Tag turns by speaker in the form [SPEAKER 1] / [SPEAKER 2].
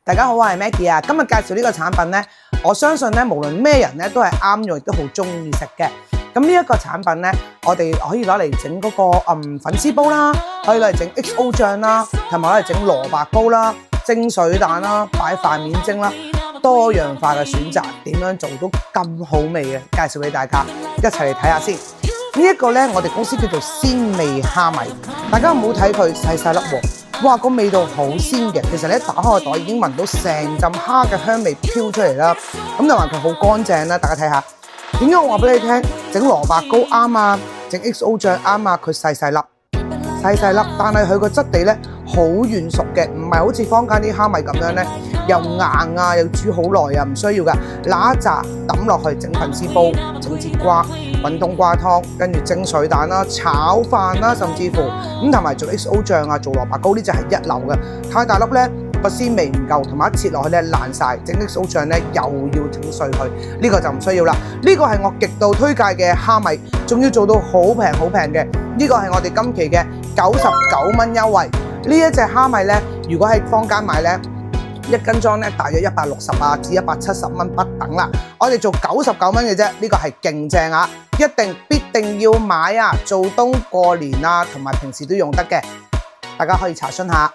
[SPEAKER 1] 大家好，我係 Maggie 啊。今日介紹呢個產品呢，我相信呢，無論咩人呢都係啱用，亦都好中意食嘅。咁呢一個產品呢，我哋可以攞嚟整嗰個粉絲煲啦，可以攞嚟整 XO 醬啦，同埋攞嚟整蘿蔔糕啦、蒸水蛋啦、擺飯面蒸啦，多樣化嘅選擇，點樣做都咁好味嘅，介紹俾大家，一齊嚟睇下先。呢一個呢，我哋公司叫做鮮味蝦米，大家唔好睇佢細細粒喎。哇！個味道好鮮嘅，其實你一打開個袋已經聞到成陣蝦嘅香味飄出嚟啦。咁同埋佢好乾淨啦，大家睇下。點解我話俾你聽？整蘿蔔糕啱啊，整 XO 醬啱啊，佢細細粒，但係佢個質地咧好軟熟嘅，唔係好似坊間啲蝦米咁樣咧，又硬啊，又煮好耐啊，唔需要噶。嗱一紮抌落去整粉絲煲、整節瓜、滾冬瓜湯，跟住蒸水蛋啦、炒飯啦，甚至乎咁同埋做 XO 醬啊、做蘿蔔糕呢隻係一流嘅。太大粒咧個鮮味唔夠，同埋一切落去咧爛晒。整 XO 醬咧又要整碎佢，呢個就唔需要啦。呢個係我極度推介嘅蝦米，仲要做到好平嘅。呢個係我哋今期嘅99蚊優惠。呢一隻蝦米咧，如果喺坊間買咧，一斤裝咧大約160至170蚊不等啦。我哋做99蚊嘅啫，呢個係勁正啊！必定要買啊！做冬過年啊，同埋平時都用得嘅，大家可以查詢下。